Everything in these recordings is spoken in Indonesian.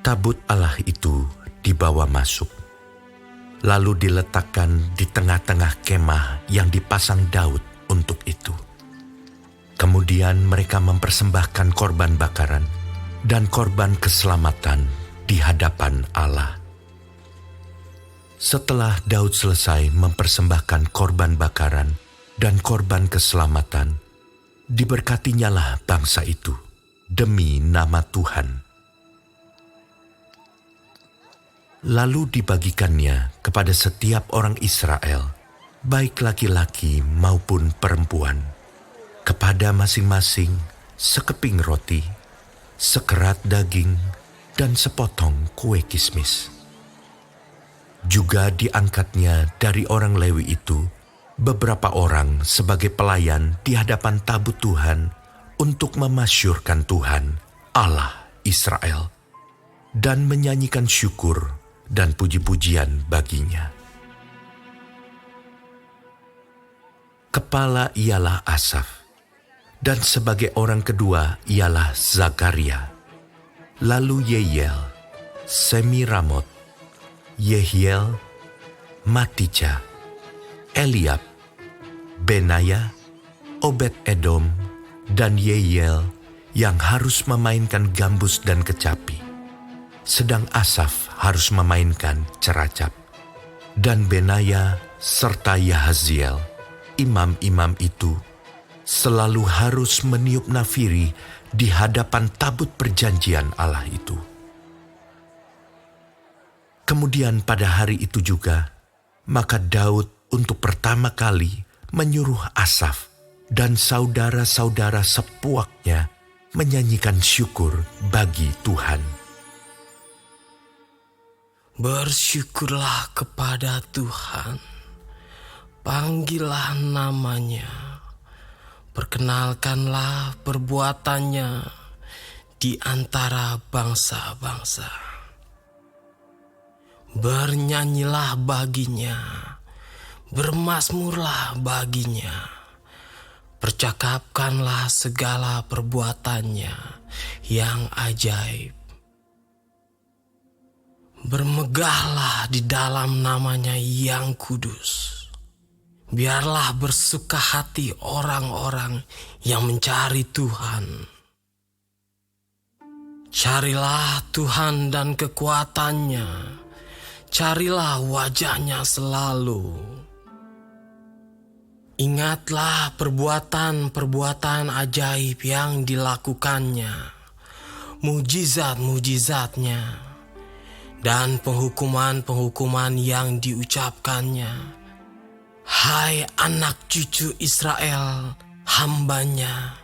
Tabut Allah itu dibawa masuk, lalu diletakkan di tengah-tengah kemah yang dipasang Daud untuk itu. Kemudian mereka mempersembahkan korban bakaran dan korban keselamatan di hadapan Allah. Setelah Daud selesai mempersembahkan korban bakaran dan korban keselamatan, diberkatinyalah bangsa itu demi nama Tuhan. Lalu dibagikannya kepada setiap orang Israel, baik laki-laki maupun perempuan, kepada masing-masing sekeping roti, sekerat daging, dan sepotong kue kismis. Juga diangkatnya dari orang Lewi itu beberapa orang sebagai pelayan di hadapan tabut Tuhan untuk memasyurkan Tuhan, Allah Israel, dan menyanyikan syukur dan puji-pujian baginya. Kepala ialah Asaf, dan sebagai orang kedua ialah Zakaria, lalu Yeiel, Semiramot, Yehiel, Matija, Eliab, Benaya, Obed-Edom, dan Yeiel yang harus memainkan gambus dan kecapi, sedang Asaf harus memainkan ceracap. Dan Benaya serta Yahaziel, imam-imam itu, selalu harus meniup nafiri di hadapan tabut perjanjian Allah itu. Kemudian pada hari itu juga, maka Daud untuk pertama kali menyuruh Asaf dan saudara-saudara sepuaknya menyanyikan syukur bagi Tuhan. Bersyukurlah kepada Tuhan, panggillah namanya, perkenalkanlah perbuatannya di antara bangsa-bangsa. Bernyanyilah baginya, bermazmurlah baginya, percakapkanlah segala perbuatannya yang ajaib. Bermegahlah di dalam namanya yang kudus. Biarlah bersuka hati orang-orang yang mencari Tuhan. Carilah Tuhan dan kekuatannya. Carilah wajahnya selalu. Ingatlah perbuatan-perbuatan ajaib yang dilakukannya, mujizat-mujizatnya, dan penghukuman-penghukuman yang diucapkannya. Hai anak cucu Israel, hambanya.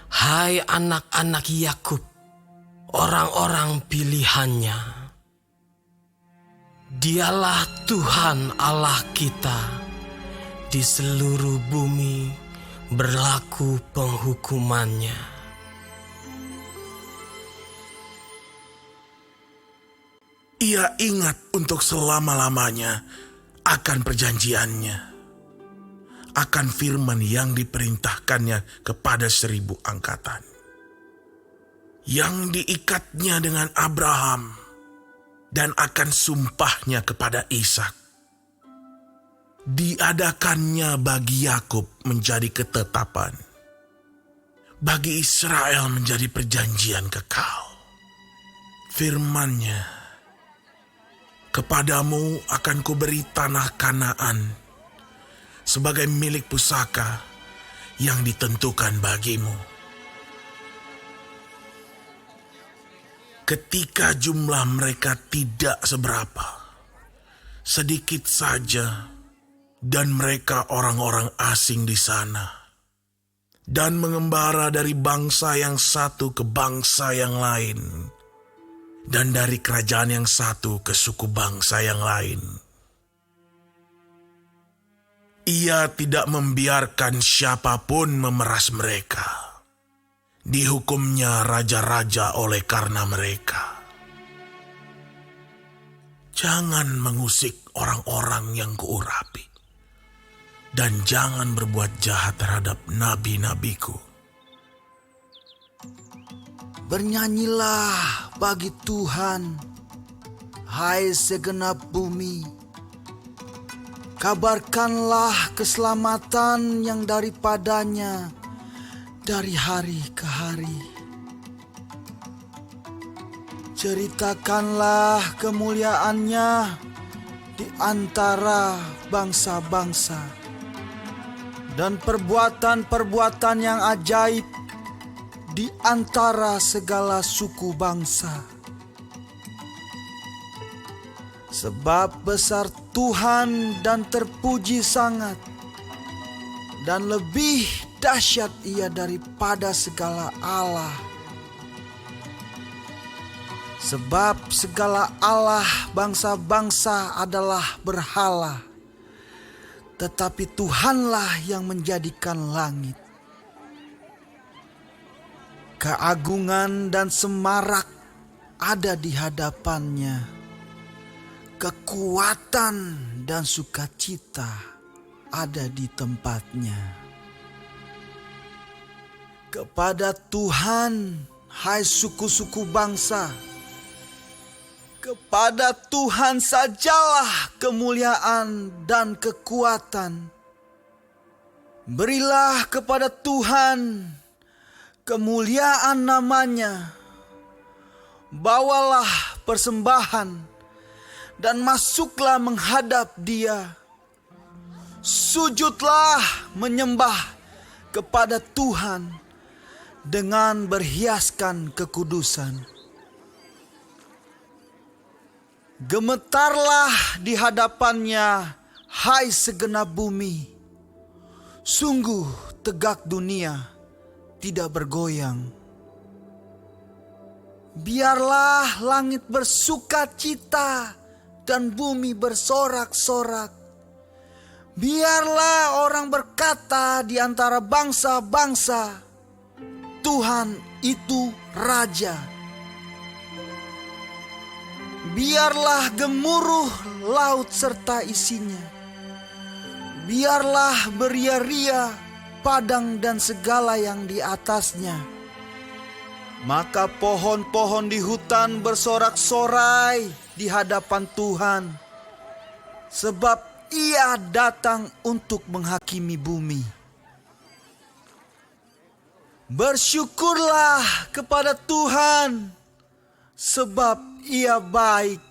Hai anak-anak Yakub, orang-orang pilihannya. Dialah Tuhan Allah kita, di seluruh bumi berlaku penghukumannya. Ia ingat untuk selama-lamanya akan perjanjiannya, akan firman yang diperintahkannya kepada 1000 angkatan, yang diikatnya dengan Abraham, dan akan sumpahnya kepada Ishak. Diadakannya bagi Yakub menjadi ketetapan, bagi Israel menjadi perjanjian kekal. Firman-Nya, kepadamu akan kuberi tanah Kanaan sebagai milik pusaka yang ditentukan bagimu. Ketika jumlah mereka tidak seberapa, sedikit saja, dan mereka orang-orang asing di sana, dan mengembara dari bangsa yang satu ke bangsa yang lain, dan dari kerajaan yang satu ke suku bangsa yang lain. Ia tidak membiarkan siapapun memeras mereka. Dihukumnya raja-raja oleh karena mereka. Jangan mengusik orang-orang yang kuurapi, dan jangan berbuat jahat terhadap nabi-nabiku. Bernyanyilah, bagi Tuhan, hai segenap bumi. Kabarkanlah keselamatan yang daripadanya dari hari ke hari. Ceritakanlah kemuliaannya di antara bangsa-bangsa dan perbuatan-perbuatan yang ajaib di antara segala suku bangsa. Sebab besar Tuhan dan terpuji sangat, dan lebih dahsyat Ia daripada segala Allah. Sebab segala Allah bangsa-bangsa adalah berhala, tetapi Tuhanlah yang menjadikan langit. Keagungan dan semarak ada di hadapannya, kekuatan dan sukacita ada di tempatnya. Kepada Tuhan, hai suku-suku bangsa, kepada Tuhan sajalah kemuliaan dan kekuatan. Berilah kepada Tuhan kemuliaan namanya. Bawalah persembahan dan masuklah menghadap Dia. Sujudlah menyembah kepada Tuhan dengan berhiaskan kekudusan. Gemetarlah di hadapannya, hai segenap bumi. Sungguh tegak dunia, tidak bergoyang. Biarlah langit bersukacita dan bumi bersorak-sorak. Biarlah orang berkata di antara bangsa-bangsa, Tuhan itu Raja. Biarlah gemuruh laut serta isinya. Biarlah beria-ria padang dan segala yang di atasnya. Maka pohon-pohon di hutan bersorak-sorai di hadapan Tuhan, sebab Ia datang untuk menghakimi bumi. Bersyukurlah kepada Tuhan, sebab Ia baik,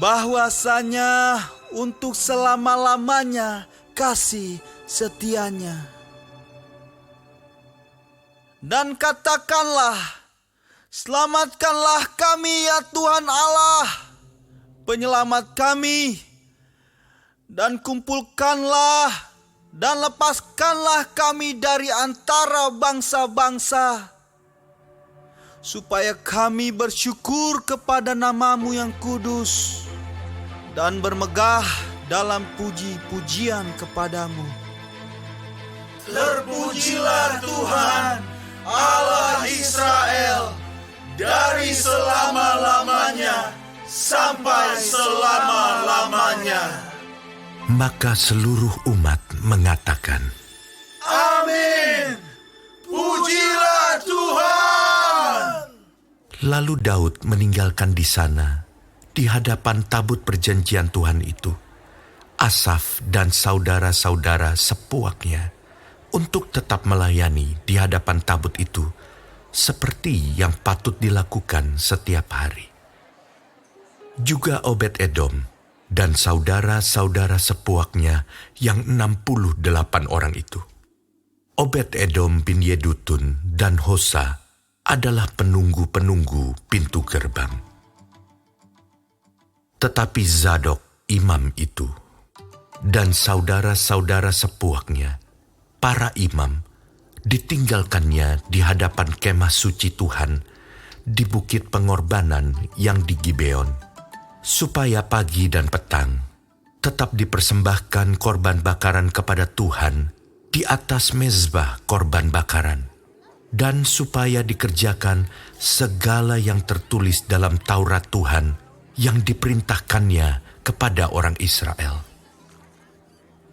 bahwasanya untuk selama-lamanya kasih setianya. Dan katakanlah, selamatkanlah kami ya Tuhan Allah, penyelamat kami, dan kumpulkanlah dan lepaskanlah kami dari antara bangsa-bangsa, supaya kami bersyukur kepada nama-Mu yang kudus dan bermegah dalam puji-pujian kepadamu. Terpujilah Tuhan, Allah Israel, dari selama-lamanya sampai selama-lamanya. Maka seluruh umat mengatakan, Amin. Pujilah Tuhan. Lalu Daud meninggalkan di sana, di hadapan tabut perjanjian Tuhan itu, Asaf dan saudara-saudara sepuaknya, untuk tetap melayani di hadapan tabut itu, seperti yang patut dilakukan setiap hari. Juga Obed-Edom dan saudara-saudara sepuaknya yang 68 orang itu. Obed-Edom bin Yedutun dan Hosa adalah penunggu-penunggu pintu gerbang. Tetapi Zadok imam itu dan saudara-saudara sepuaknya, para imam, ditinggalkannya di hadapan kemah suci Tuhan di bukit pengorbanan yang di Gibeon, supaya pagi dan petang tetap dipersembahkan korban bakaran kepada Tuhan di atas mezbah korban bakaran, dan supaya dikerjakan segala yang tertulis dalam Taurat Tuhan yang diperintahkannya kepada orang Israel.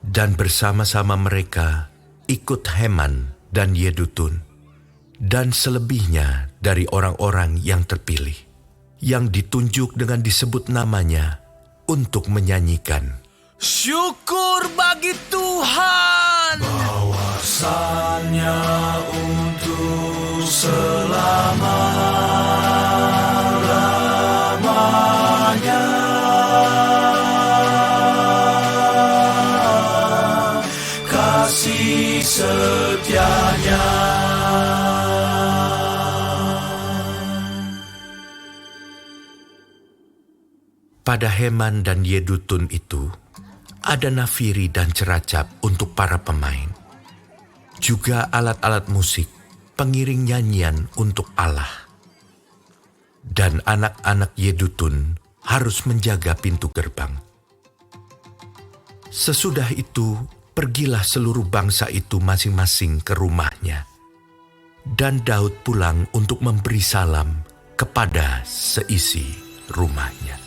Dan bersama-sama mereka ikut Heman dan Yedutun, dan selebihnya dari orang-orang yang terpilih, yang ditunjuk dengan disebut namanya untuk menyanyikan. Syukur bagi Tuhan. Bahwasannya untuk kasih setianya. Pada Heman dan Yedutun itu, ada nafiri dan ceracap untuk para pemain. Juga alat-alat musik, pengiring nyanyian untuk Allah. Dan anak-anak Yedutun harus menjaga pintu gerbang. Sesudah itu, pergilah seluruh bangsa itu masing-masing ke rumahnya. Dan Daud pulang untuk memberi salam kepada seisi rumahnya.